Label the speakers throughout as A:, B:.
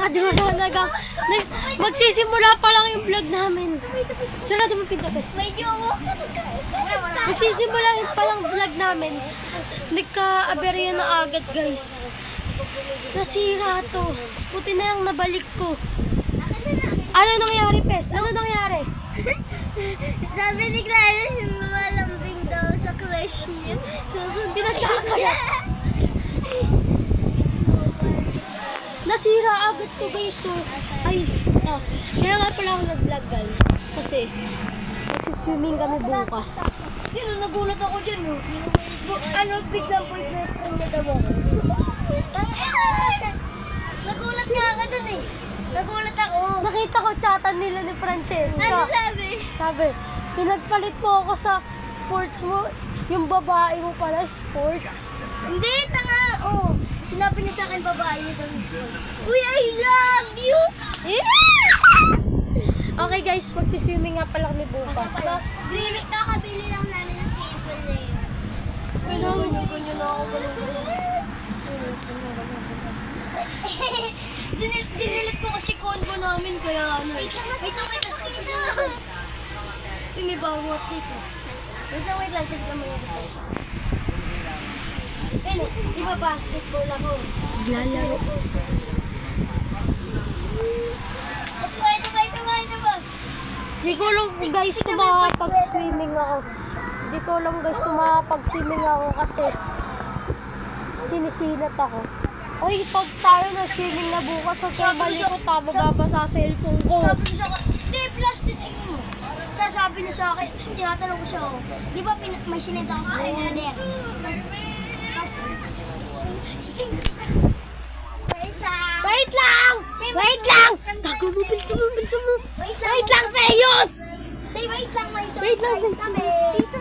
A: Di ba talaga? Magsisimula pa lang yung vlog namin. Sarado mo pinto, bes. Magsisimula pa lang vlog namin. Nagka-aberya na agad, guys. Nasira to. Buti na yung nabalik ko. Ano nangyari, Pes? Ano nangyari?
B: Sabi ni Clara, malambing daw sa crush niya.
A: Pinagkakaya. Nasira agad to, guys. So, ay, kaya nga pala ako nag-vlog, guys. Kasi, magsiswimming kami bukas. Yun, nagulat ako dyan, no? Ano, biglang po yung best friend niya daw ako. Nagulat nga ka dun, eh. Nagulat ako. Nakita ko chatan nila ni Francesca.
B: Ano sabi?
A: Sabi, pinagpalit mo ako sa sports mo. Yung babae mo pala, sports.
B: Hindi, tanga. Oh, sinabi niya sa akin babae niya daw yung sports. Uy, I love you!
A: Okay guys, magsiswimming nga pala kami bukas.
B: Kakabili lang namin ng sample na yun.
A: Ganyan na ako. Dinilit ko kasi combo namin kaya ano.
B: Wait lang.
A: May bago dito.
B: Wait lang. Tignan mo yun.
A: Di ba basketball ako? Naglalaro.
B: Ito ba?
A: Di ko lang guys kung makakapag-swimming ako. Di ko lang guys kung makakapag-swimming ako kasi sinisinat ako. Uy, pag tayo nag-swimming na bukas at kaya malikot ha, mababasa sa cellphone ko.
B: Sabi niya sa akin, hindi, plastic mo. Tapos sabi niya sa akin, tinatanong ko siya, di ba may sinenta ako sa order?
A: Wait lang! Tago mo, bilso mo. Wait lang, Seyos!
B: Say, wait lang, may
A: Wait lang,
B: surprise kami. Dito.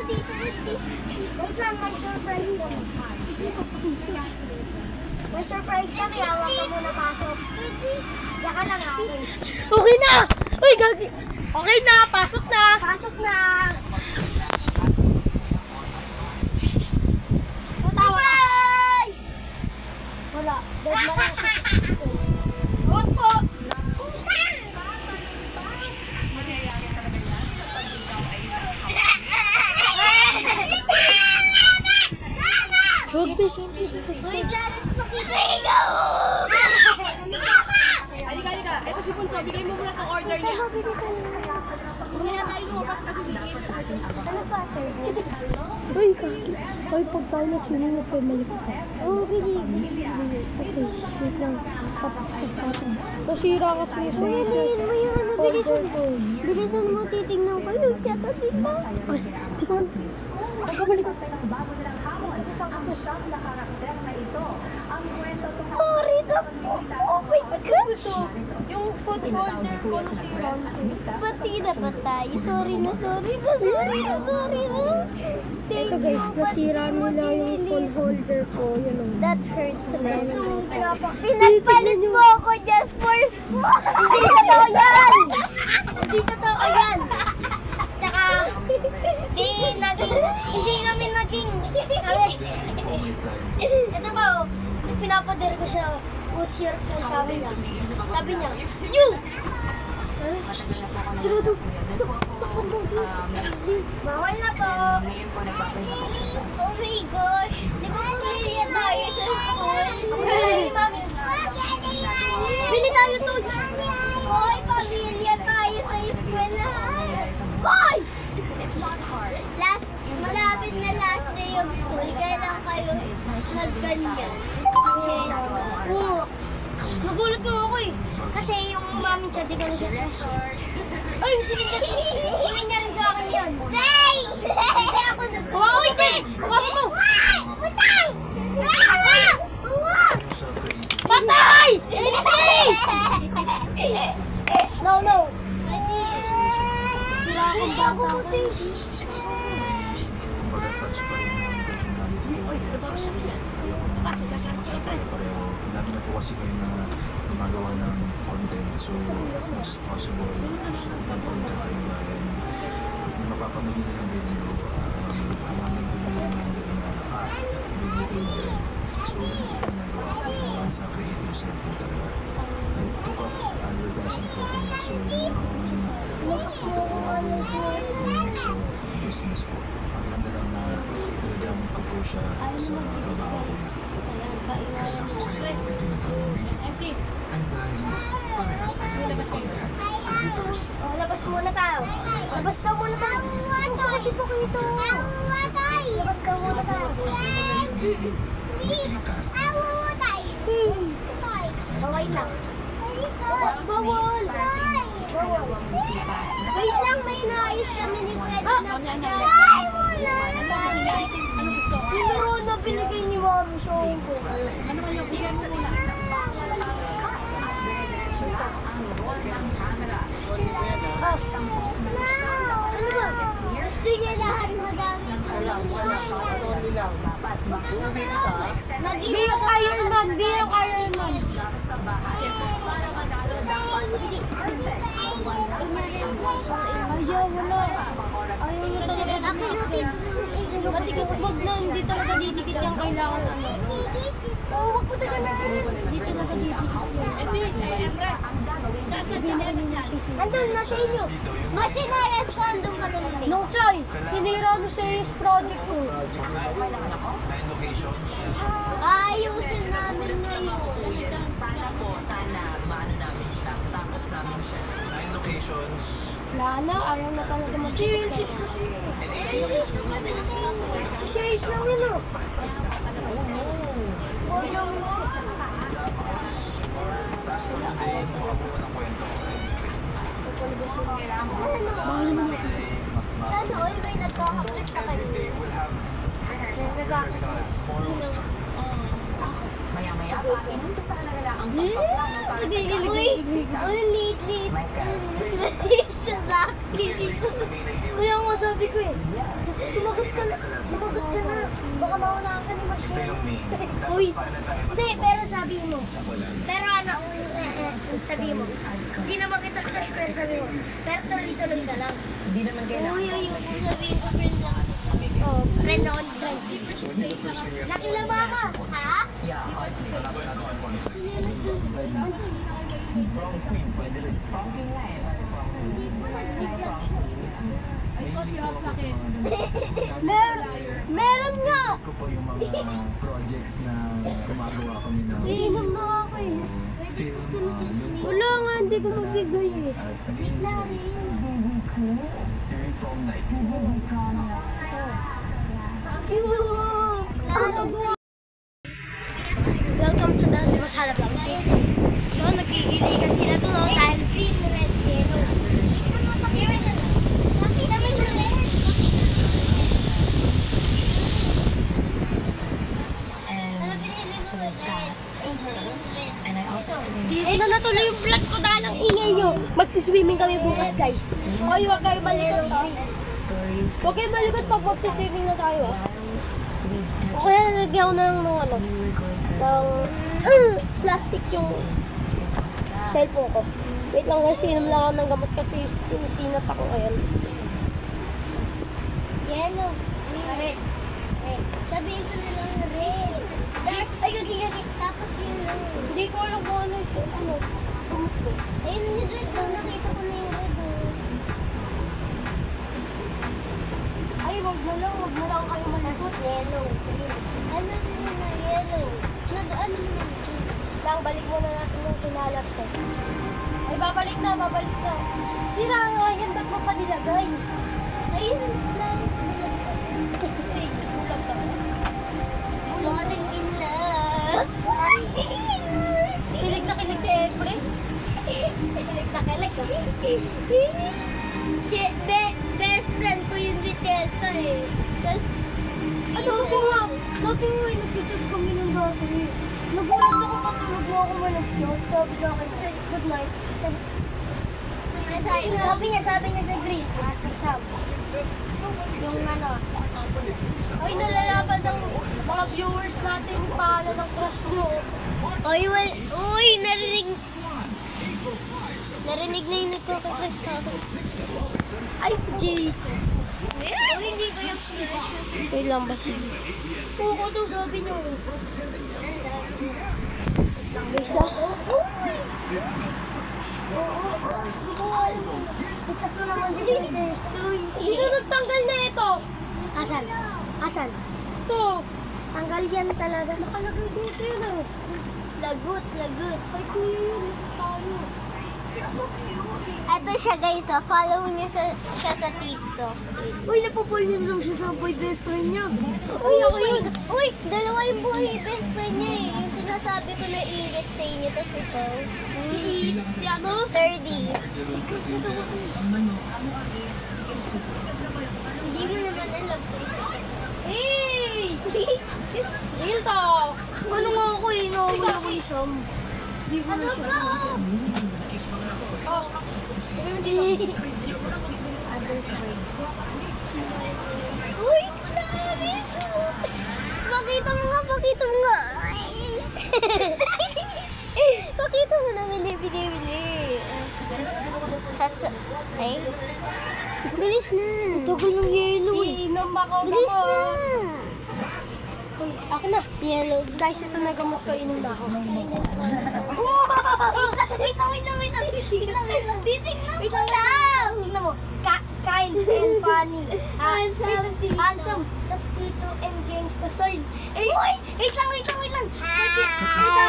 B: Wait lang, may surprise kami. May surprise kami, hawak ka muna pasok. Yaka lang ako.
A: Okay na! Uy, gagi! Okay na, pasok na!
B: Pasok na! Surprise!
A: Wala, dead na lang siya sa surprise.
B: Huwag po!
A: Huwag bis.
B: Uy, Clarence, makita ikaw!
C: Halika. Ito si Punso. Bigay mo muna itong order niya. Hindi na tayo lumabas kasi bigay mo.
B: Ano pa, sir?
A: Uy, gagi. Uy, pag tayo nag-swimming na tayo malikot ha.
B: Oo, bigay.
A: Okay, wait lang. Tapos. Nasira kasi yung
B: Uy, ano mo yung ano, bilisan mo, titignan ko. Yung chat at bigla.
A: As, di ko. Pagkabalik.
B: Sorry sa oh my God!
A: So, yung food order ko si Ramsey.
B: Pati na pa tayo. Sorry na.
A: Ito guys, nasira nila yung phone holder ko. Yun o.
B: That hurts a lot. Pinagpalit mo ako just for fun! Hindi totoo yan! Hindi totoo yan! Tsaka, hindi kami naging... Ito ba, pinapader ko siya. What's your crush? Sabi niya, you!
A: Sarado.
B: Bawal na po. Oh my gosh. Di ba pamilya tayo sa school? Bili tayo to. Hoy, pamilya tayo sa school. Hoy! Malapit na last day of school. Kailan kayo nagganyan? Oo. Nagulat mo ako eh. Kasi yung mami siya, di ko na siya crush. Ay, singin niya rin sa akin yun. Say! Hindi ako nag-
A: Hawakan mo, Tay! Hawakan mo!
B: Putang!
A: Patay! No.
B: Sila akong bata.
D: Kumbaga touch pa rin yung personality ko. Dami na po kasi ngayon na gumagawa ng content. So, as much as possible, gusto ko lang po yung kakaibayan. Kung mapapanood nyo yung video, I want them to be reminded na, video to them. So, ganito po ginagawa ko. Once na creative side po talaga. I took a So, let's put it with mix of business po. Ang ganda lang na nagagamit ko po siya sa trabaho ko. Kasi po kayo ay tinatawag dito. Ay dahil parehas kayo ng content creators.
A: Oh, labas muna tayo. Labas daw muna tayo. Kasi po kayo ito. Labas daw muna tayo.
D: Multitask.
A: Bawal lang.
B: Bawal. Wait lang, may naayos kami ni Kuya na. Ay, wala.
A: Yung laro na binigay ni Mami sa ko.
B: Ano ba? Gusto niya lahat madami.
A: Biyok Iron Man. Biyok Iron Man. Ayaw, wala. Ayaw na talaga.
B: Ako natin.
A: Kasi wag na, hindi talaga didikit yung kailangan ano.
B: Oh, wag mo taga na.
A: Hindi talaga didikit. Sabihin na niya kasi.
B: Andun na sa inyo. Matinayas ka, andun ka naman.
A: No, Chay. Sinira no sa yung project ko.
B: Ayusin namin ngayon.
C: Sana maano namin siya, tapos namin siya.
D: 9 locations.
A: Wala na, ayaw na talaga mag-change. Change lang yun o.
D: Task for today, tumabuo ng kwento and script.
B: Sana all may nagkakapit sa kanya.
D: They will have small story.
C: Maya-maya pa, inumpisahan na nila ang pagpaplano para sa
B: Uy, lit. Sa akin.
A: Kaya nga sabi ko eh. Sumagot ka na. Baka maunahan ka ni Marcelo. Uy, hindi, pero sabi mo. Pero ano, sabi mo. Hindi naman kita crush, pero sabi mo. Pero tuloy-tuloy na lang.
C: Hindi naman kailangan.
B: Uy, sabihin ko friend ako.
A: Oh, friend ako ni friend.
B: Nakilama ka, ha?
A: Meron nga!
D: Ko po yung mga projects na gumagawa kami ng
A: Iinom na ako eh.
D: film.
A: Wala nga, hindi ko mabigay eh.
D: During prom night.
A: Welcome to the Masala Vlog. Doon, nagkikiligan sila doon. Dahil
B: Green, red, yellow. Tignan mo sa camera na lang. Nakita mo yung red. Ano pinili mo? Red.
C: And I also have to be
A: Dito na natuloy yung vlog ko dahil ang ingay nyo. Magsiswimming kami bukas, guys. Okay, huwag kayo malikot ha.
C: stories
A: Huwag kayo malikot pag magsiswimming na tayo ha. O kaya nalagyan ko na ng ano, ng plastic yung cellphone ko. Wait lang guys, inom lang ako ng gamot kasi sinisinat ako ngayon.
B: Yellow. Red. Sabihin ko na lang red.
A: Ay, gagi.
B: Tapos yellow.
A: Hindi ko alam kung ano yung gamot ko.
B: Ayun yung red. Nakita ko na yung red.
A: Ay, wag na lang kayo malikot.
B: Yellow. Ano na yellow? Ano na?
A: Lang, balik mo na natin yung pinalas ko. Ay, babalik na. Sira nga yan, ba't mo pa nilagay?
B: Ayun lang.
A: Ay, kulang ka.
B: Falling in love.
A: Kilig na kilig si Empress. Kilig na kilig.
B: Best friend ko yung si Testa eh. Tapos,
A: Ano ko nga? Dati nga, nagtitid kami ng dati. Nagulat ako patulog mo ako malagyan. Sabi sa akin, good night. Sabi niya sa green. Yung ano. Ay, nalalaman ng mga viewers natin yung pangalan ng crush mo.
B: Uy, narinig na yung nagkakakras sa akin.
A: Ay, si Jay.
B: Uy, hindi ko yung
A: Wait lang ba siya? Oo, daw sabi niyo. Isa.
B: Hindi ko alam kung isa ko naman si Peter School.
A: Sino nagtanggal na ito?
B: Asan? Asan?
A: Ito.
B: Tanggal yan talaga.
A: Nakalagay dito yun ah.
B: Lagut, lagut.
A: Ay, kuya yun. Tayo.
B: Ito siya guys, oh. Follow niyo siya sa TikTok.
A: Uy, napapol niya lang siya sa boy best friend niya. Uy, ako yun.
B: Uy, dalawa yung buhay best friend niya eh. Yung sinasabi ko na init sa inyo, tas ito.
A: Si ano?
B: 30. Hindi mo naman alam.
A: Hey! Real talk. Ano nga ako eh, nakawala ko isang. Hindi ko na
B: Ano
A: siya
B: ba?
A: Oh.
B: Uy, Clarice! Pakita mo nga, pakita mo nga. Pakita mo na, bili. Ay, bilis na.
A: Tagal ng yellow eh. Namakaw
B: Bilis
A: ako.
B: na.
A: Uy, akin na.
B: Yellow.
A: Guys, ito na gamot ko. Inom na ako.
B: Wait lang. Titignan
A: Wait lang. Tingnan mo. Kind and funny. Handsome. Tas Tito and Gangsta Soil. Eh, wait lang.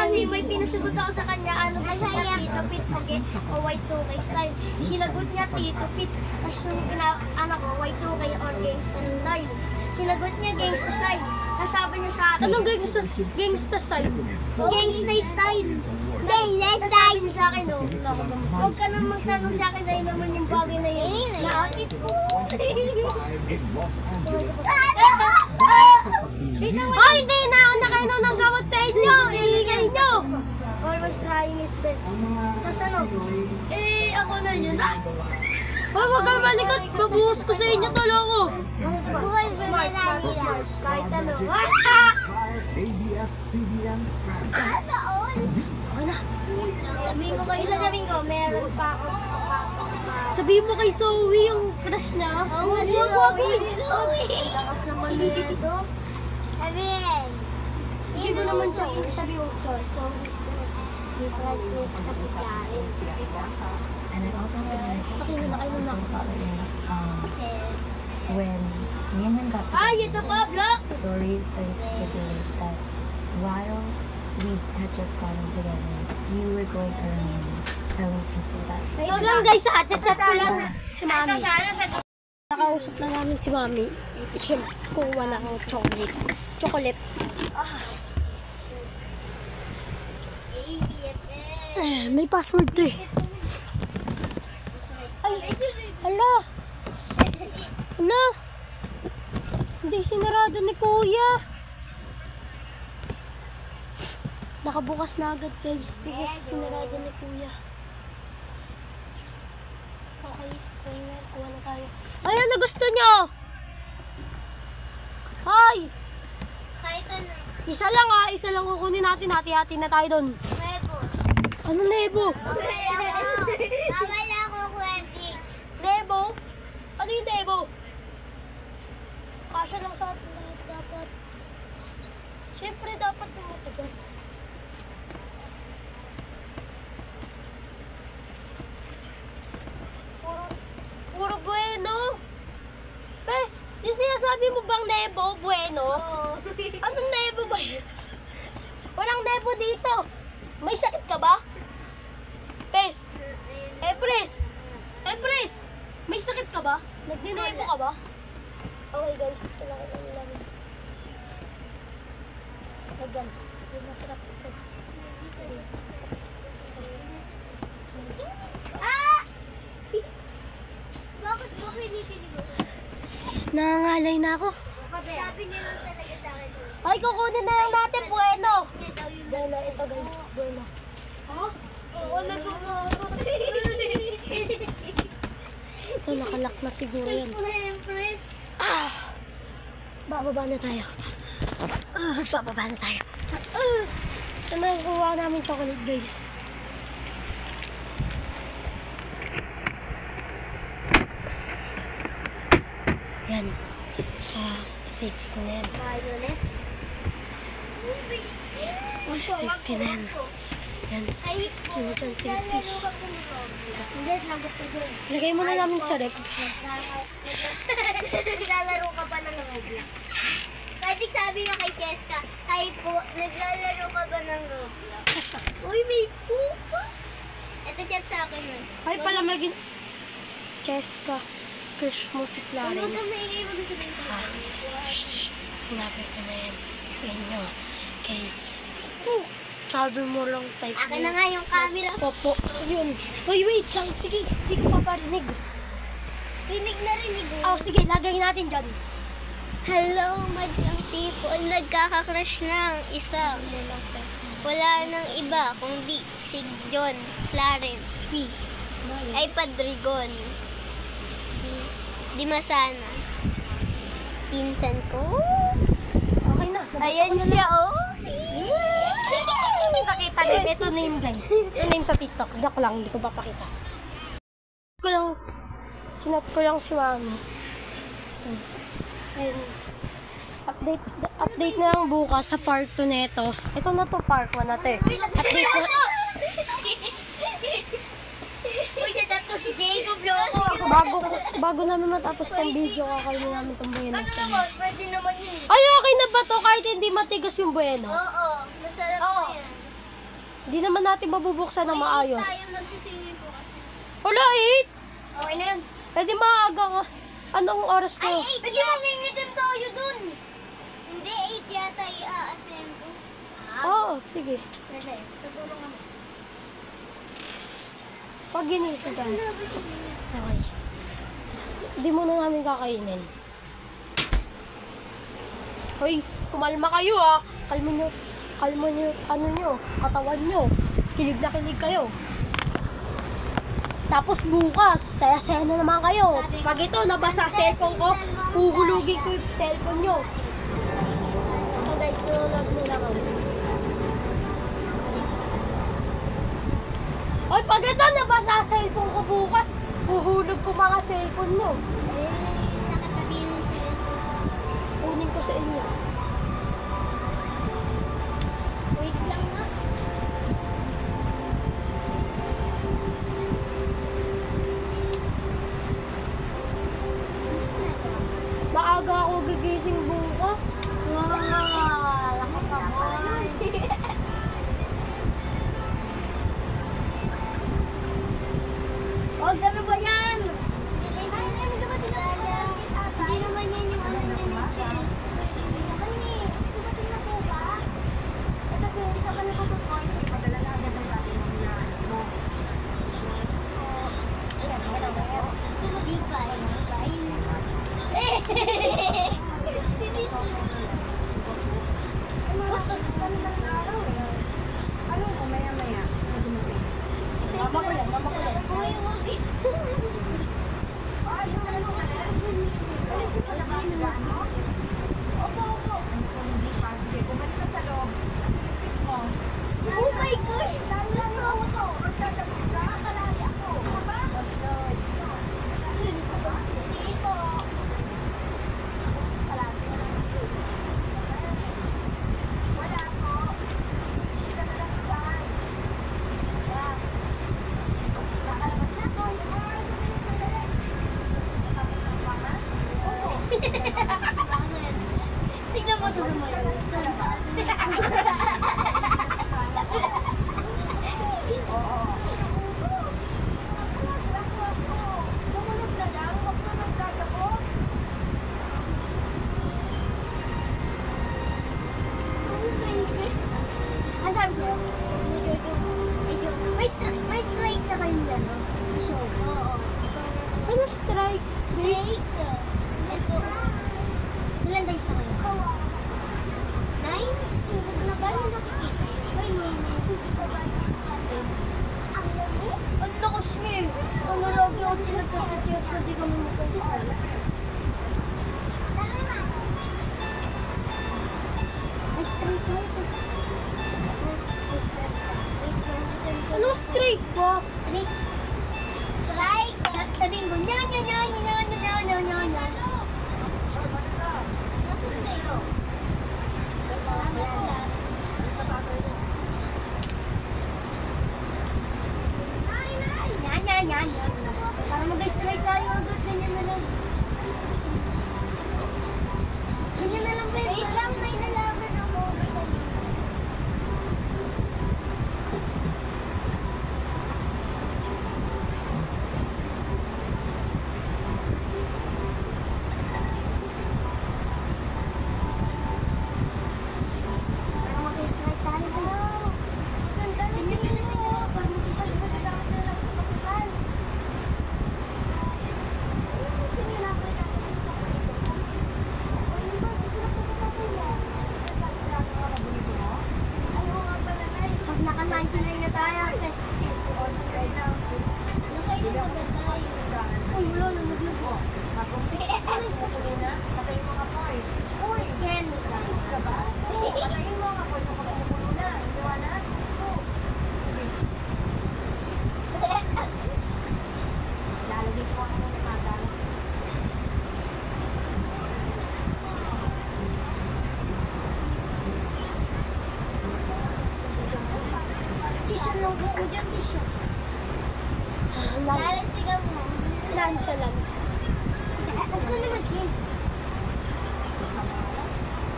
A: May pinasugot ako sa kanya. Ano gusto niya? Tito Pit okay? O Y2K style. Sinagot niya Tito Pit. Tapos yung anak ko, Y2K or Gangsta style. Sinagot niya Gangsta style. Nasabi niya sa akin. Anong gangsta style? Gangsta style. Nasabi niya sa akin, oh. Huwag ka nang magtanong sa akin dahil naman yung bagay na yun. Nakakit ko. Oh, hindi na ako nakainom ng gamot sa inyo. Iligay nyo. Always trying his best. Tapos ano? Eh, ako na yun. Hoy, huwag kang malikot. Mabuhos ko sa inyo talo ko. Smart. Kahit ano.
D: ABS-CBN franchise.
B: Sabihin ko, meron pa ako.
A: Sabihin mo kay Zoe yung crush niya.
B: Oo,
A: Huwag.
B: lakas naman nito. Sabihin.
A: Hindi mo naman siya.
B: Sabi mo, sorry. May practice kasi si Aris.
E: And I also have to
A: Pakinggan na kayo na.
E: when me and him got
A: Ay,
E: together,
A: ito pa, Black.
E: stories started to circulate that while we had just gotten together, you were going around telling people that
A: Wait lang guys, chat ko lang si Mami. Nakausap na namin si Mami. Siyempre, kukuha na ako chocolate. May password to eh. Hala! Hala! Hindi sinarado ni Kuya. Nakabukas na agad guys. Hindi kasi sinarado ni Kuya. Okay, kuha na tayo. Ayan na gusto nyo! Hoy!
B: Kahit ano.
A: Isa lang kukunin natin. Hati-hati na tayo doon.
B: Nebo.
A: Ano Nebo?
B: Tama na ako, Wendy.
A: Nebo? Ano yung Nebo? Kasya lang sa atin lahat dapat. Siyempre dapat yung matigas. Puro bueno. Pes, yung sinasabi mo bang Nebo, bueno? Anong Nebo ba yun? Walang Nebo dito. May sakit ka ba? Pes, Epres, may sakit ka ba? Nagdinebo ka ba? Okay guys, isa lang ito namin. Agan, yung masarap ito.
B: Ah! Bakit mo pinipili ko?
A: Nangangalay na ako.
B: Sabi niya lang talaga sa akin.
A: Ay, kukunin na lang natin, bueno.
B: Niya daw yung
A: Bueno, ito guys, bueno.
B: Oo, nagmamahal.
A: Ito, nakalak na siguro yan.
B: Empress.
A: Bababa na tayo. Bababa na tayo. Ito na yung kuha namin chocolate guys. Yan. Safety na yan. Safety na yan. Yan.
B: Ay,
A: Sino dyan? Sino?
B: naglalaro ka po ng Roblox. Hindi, sagot ko dun.
A: Lagay mo na namin sa rep.
B: Naglalaro ka ba ng Roblox? Pwede sabi nga kay Cheska, hi po, naglalaro ka ba ng Roblox? Uy, may pupa! Ito chat sa akin nun.
A: Ay, pala maging... Cheska. Crush mo si
B: Huwag ka
A: Clarence.
B: maingay, huwag ka sabihin ko.
A: Shh! Sinabi ko na yan sa inyo. Kay... Sabi mo lang type
B: Akin na nga yung camera.
A: Opo. Yun. Uy, wait lang. Sige, di ko paparinig.
B: Rinig na rinig.
A: Oh, sige, lagay natin dyan.
B: Hello, madlang people. Nagkaka-crush na ang isa. Wala nang iba kundi si John Clarence P. Ay Padrigon. Di Masana. Pinsan ko.
A: Okay na.
B: Ayan siya, oh.
A: Nakita niyo. Ito name, guys. Ito name sa TikTok. Joke lang, hindi ko papakita. Sinat ko lang si Mami. Ayun. Update na lang bukas sa part 2 neto. Ito na to, part 1 na to eh. Update na.
B: Uy, natat ko si Jacob Loco.
A: Bago namin matapos tong video, kakainin namin tong buenos.
B: Pwede naman yun.
A: Ay, okay na ba to? Kahit hindi matigas yung bueno.
B: Oo, masarap po yan.
A: Hindi naman natin mabubuksan ng maayos.
B: Tayo magsisingin po kasi.
A: Wala, 8.
B: Okay na yan.
A: Eh di maaga ka. Anong oras
B: Ay,
A: ko?
B: 8 Pwede mangingitim tayo dun. Hindi, 8 yata i-assemble.
A: Oo, sige.
B: Pwede, tutulong kami.
A: Pag ginising ka. Okay. Hindi mo na namin kakainin. Hoy, kumalma kayo ah. Kalma nyo, ano nyo, katawan nyo. Kilig na kilig kayo. Tapos bukas, saya-saya na naman kayo. Pag ito, nabasa ang cellphone ko, uhulugin ko yung cellphone nyo. Ito guys, nanonood nila kami. Oy, pag ito, nabasa ang cellphone ko bukas, uhulog ko mga cellphone nyo.
B: Nakasabihin mo sa'yo.
A: Kunin ko sa inyo.
B: Wait lang nga.
A: Maaga ako gigising bukas.
B: Wow, nakakaboy. Oh, gano'n ba yan? Hindi naman yan yung ano niya ni Jess.
C: Kasi hindi ka pa nag-good morning, ipadala na agad ang dati mo na mo. Ayan,
B: Di ba?
C: ay mga sunod pa naman ng araw eh. Ano mo, maya-maya? Mama ko yan.
B: Uy, wag.
C: Ah, so ano ka na? Ano ko pala ba yung ano? Opo. Ano po, hindi pa. Sige, bumalik ka sa loob. Ang iligpit mo.
B: Oh my God!
C: Gusto mo to. Magtatapos ka. Kalali ako. Ba?
B: Dito.
C: Palagi na lang. Wala po. Inis ka na lang dyan. Nakalabas na po. Sandali. Tapos ang mama? Oo.
B: Tingnan mo to
C: Walis
B: sa
C: ka na lang sa labas. Sa sala. Oo. Sumunod na lang. Huwag ka nagdadabot.
B: Ano sabi sa'yo? May strike na kayo dyan, no? Show. Oo.
A: Ano strike?
B: Strike. Ito. Ilan days na kayo? 9? Tulog na ba? Ay, hindi ka ba? Ang lami?
A: Ang lakas nga eh. Ano lagi ako tinagkakatiyas na di kami mag-strike.
B: Tara na. May strike na ito.
A: Ano strike ba?
B: Strike. Strike. Sabihin mo, nya.
A: Yan. Para mag-strike tayo agad. Ganyan na lang. Ganyan na lang, best.
B: Wait lang, may nalaman ako.
A: Para mag-strike tayo, best.
B: Ganda na yun. Parang magagamit na lang sa pasukan.
C: O, hindi ba susunod ka sa tatay mo? Sinasabi na ako mga bonito mo?
B: Ayaw nga pala, Nay.
A: Pag naka-99 na tayo, best.
C: O, sige lang.
B: Nakay na mag-asay.
A: Ay, wala na, naglag.
C: Magumpis ka. Pupulo na. Patayin mo nga po eh. Uy!
A: Ken.
C: Nakikinig ka ba? Patayin mo nga po. Ito ka mapupulo na. Iliwanag? Sige. Lalagay ko ako ng mga gamit ko sa space.
A: Tisya lang ko dyan, tisya.
B: Lalasigaw mo.
A: Lansya lang. Huwag ka naman, Ken.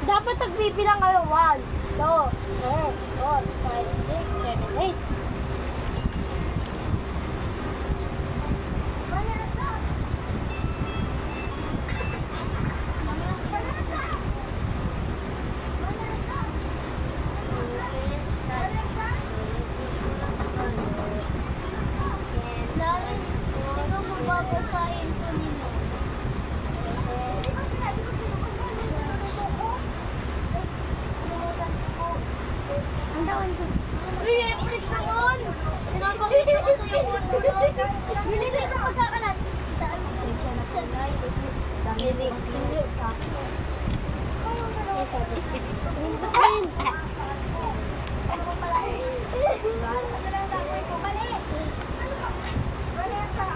A: Dapat nagbibilang kayo. 1, 2, 3, 4, 5, 6, 7, 8.
C: Vanessa! Vanessa! Vanessa! Vanessa!
B: Lauren, ikaw mababasahin ko nila.
C: Hindi ba sinabi ko sa'yo kung ano yung niluluto ko? Kalimutan ko.
A: Ang dawan ko. Uy, Empress na yun! Pinapakita ko sa'yo kung ano. Binigay ko pagkakalat.
C: Pasensya na po, Nay. Dami ko kasi niluluto sa akin. Kayong dalawa po dito. Sino ba ang maasahan ko? Ano ba pala? Ano na lang gagawin ko? Mali! Ano ba? Vanessa!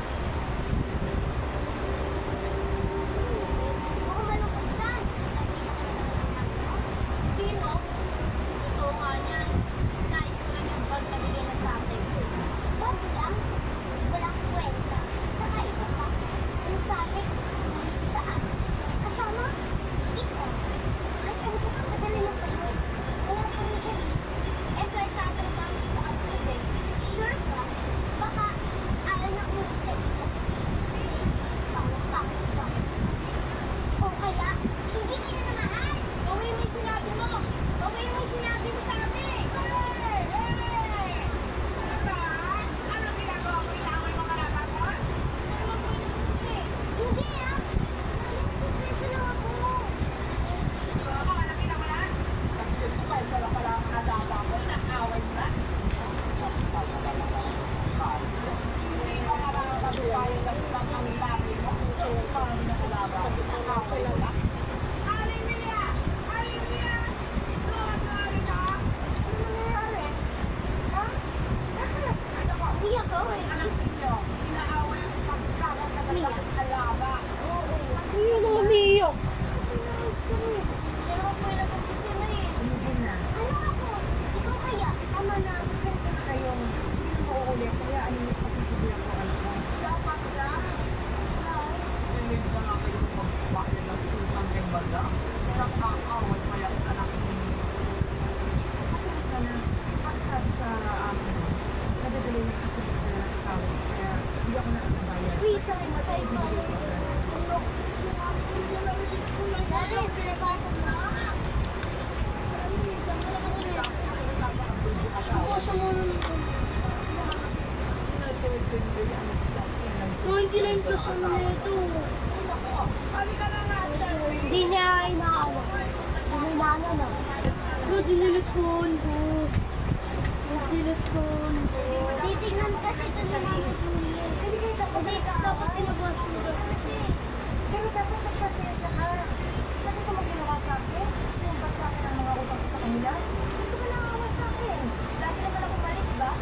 B: Baka malungkot ka. Nakita ko na naman ang mami mo.
C: Hindi, no? Totoo nga niyan. Nais ko lang yung bag na bigay ng tatay ko.
B: Wag lang. Walang kwenta. Saka isa pa. Ang tatay ko, dito saan? Kasama? Ikaw. At ano pa bang padala na sa'yo? Wala pa rin siya dito.
C: Eh, sa itatrabaho siya sa abroad eh.
B: Sure ka? Baka ayaw na umuwi sa iyo. Kasi pangit-pangit ang bahay mo. O kaya, hindi ka na mahal.
C: Gawin mo yung sinabi mo. Gawin mo yung sinabi mo sa amin. Hey! Hey! Ano ba? Ano ginagawa mo? Inaway mo kalabasor? Siya naman po yung nag-insisi.
B: Hindi ah. Nagpipito lang ako.
C: So, ako, nakita mo na? Nag-justify ka lang pala ang alaga ko. Inakaway mo na. Hindi mo makakapagpapayag ang utang ang tatay mo. So, paano na alaga ko? Inakaway mo na. Aling-Lia! Aling-Lia! Nakasali ka? Ano nangyayari? Ha? Bakit? Ay, ako.
B: Umiyak ako eh.
C: Anak ninyo, inaaway ang pagkalat-kalat ng alaga.
A: Uy, ano umiiyak?
C: Siya naman po yung nag-umpisa na eh. Hindi na.
B: Ano ako? Ikaw kaya?
C: Tama na, pasensya na kayong hindi na mauulit. Kaya ano yung pagsisibihan ko anak ko. Dapat na. Delayed na nga kayo sa pagbayad ng utang kay madam. Nakakawal pa yung anak ninyo. Pasensya na. Pakisabi sa nadadelay na kasi nagdala ng asawa ko. Kaya hindi ako nakakabayad.
B: Uy,
C: Basta di matay, ibibigay ko agad.
B: Lauren,
A: No, 99 plus ano na ito. Hindi niya inaawa. Inulana na. Bro, dinilit ko. Dinilit ko.
B: titignan kasi sa mga
C: Hindi kayo dapat
A: Dapat
C: nag-aaway.
A: pinabas mo.
C: Pero dapat nagpasensya ka. Nakita mo ginawa sa akin? Sinumbat sa akin ang mga utang ko sa kanila? Hindi ka ba naawa sa akin? Lagi naman ako mali, di ba?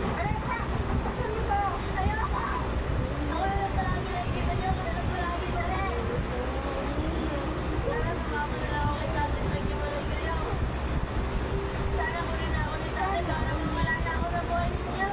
C: Vanessa! Buksan mo to! Ayoko! Ako na lang palagi nakikita niyo. Ako na lang palagi mali. Sana tumama na lang ako kay tatay naghiwalay kayo. Sana ko rin ako ni tatay para mawala na ako sa buhay ninyo.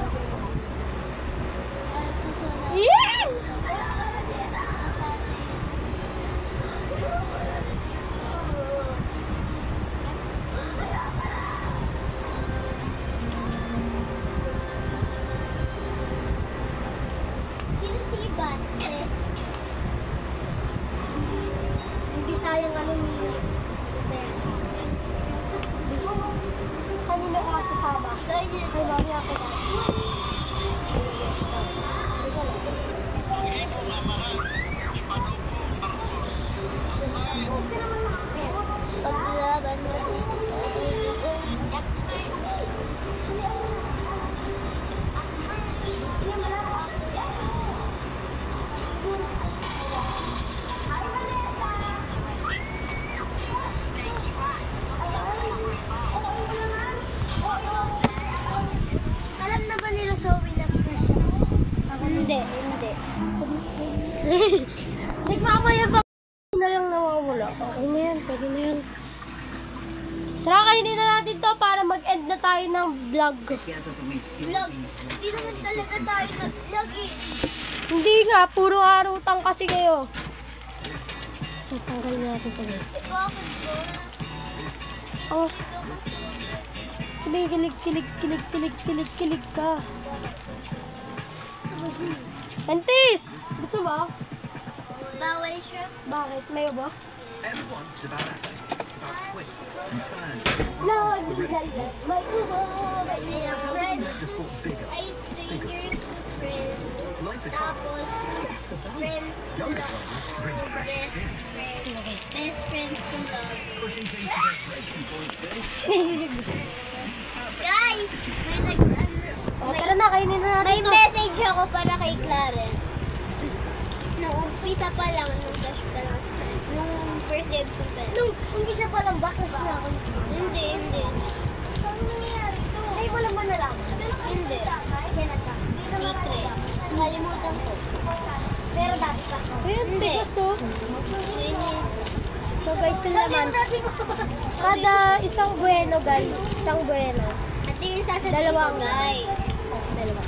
B: Siguro so winap-crush siya. Hindi.
A: Nagmamaya ba na lang nawawala? Okay na yan, pwede na yan. Tara, kainin na natin to para mag-end na tayo ng vlog.
B: Vlog. Hindi naman talaga tayo nag-vlog eh.
A: Hindi nga, puro harutang kasi kayo. So, tanggalin natin to guys.
B: Bakit ba?
A: Oh. Kilig ka. Antis! Gusto mo?
B: Bawal siya.
A: Bakit? Mayo ba?
C: Everyone is about action. It's about twists and turns.
A: No, hindi dahil. May ubo.
B: Friends
C: This
B: to
C: got bigger.
B: ay strangers to friends.
C: Lights are
B: Tapos, friends to
C: Younger
B: love.
C: brothers bring fresh
B: Best
C: experience.
B: friends. Best friends to love.
C: Pushing things to their breaking point. This
B: Guys,
A: O, tara na, kainin na
B: may
A: natin to.
B: message ako para kay Clarence. Nung umpisa pa lang, nung first pa lang, nung first episode pa lang.
A: Nung umpisa pa lang, backlash na ako.
B: Hindi.
A: Ano nangyayari to? Ay, wala man na lang.
B: Hindi. Secret. Kalimutan ko. Pero dati pa.
A: Ayun,
B: Hindi.
A: tigas oh. So guys, yun naman. Kada isang bueno guys. Isang bueno.
B: At yung sasabihin
A: Dalawang.
B: ko, guys.
A: Dalawa.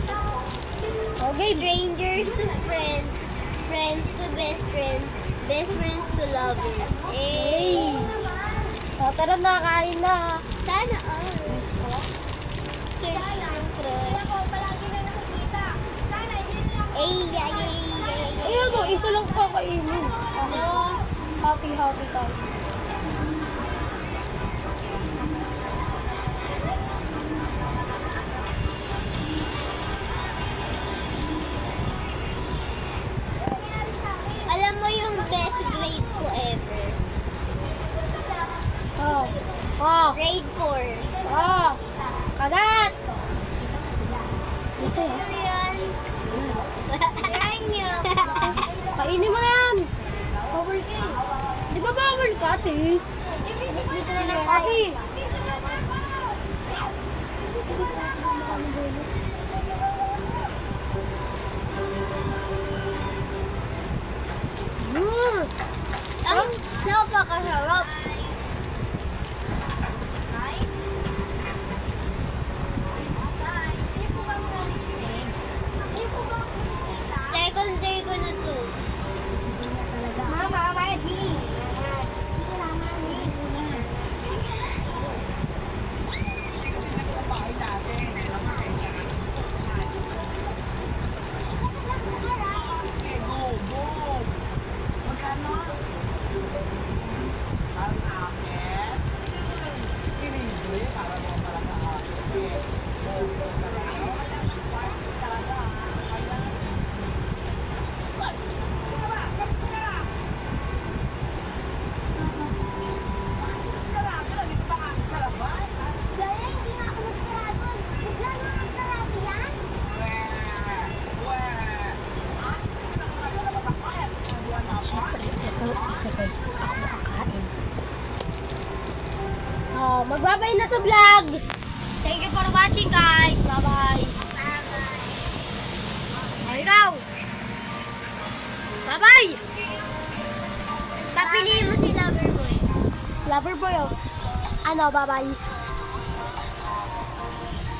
A: Okay,
B: Strangers to friends. Friends to best friends. Best friends to lovers.
A: hey. O, tara na, kain na.
B: Sana all. Sana
F: Ako, palagi na nakikita. Sana, hindi na ako.
A: Ayun o, isa lang kakainin. Happy tayo.
B: Alam mo yung best grade ko ever?
A: Oh. Oh.
B: Grade 4.
A: Oh. Kagat. Dito eh.
B: Ano yan? Ano?
A: Kainin mo na yan. Power ka eh. Di ba power ka, tis?
B: Dito na lang.
A: Happy.
B: Ang napakasarap. Second day ko na to.
A: Mama, Masi.
B: Gaya, hindi na ako nagsarado. Bigla na nagsarado yan.
A: Ito, isa guys. Ako makakain. Oh, magbabay na sa vlog. Thank you for watching guys. Bye-bye. Oh, ikaw. Bye-bye.
B: Papiliin mo si Loverboy.
A: Loverboy, oh. Ano, bye-bye.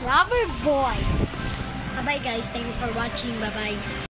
A: Loverboy. Bye-bye guys. Thank you for watching. Bye-bye.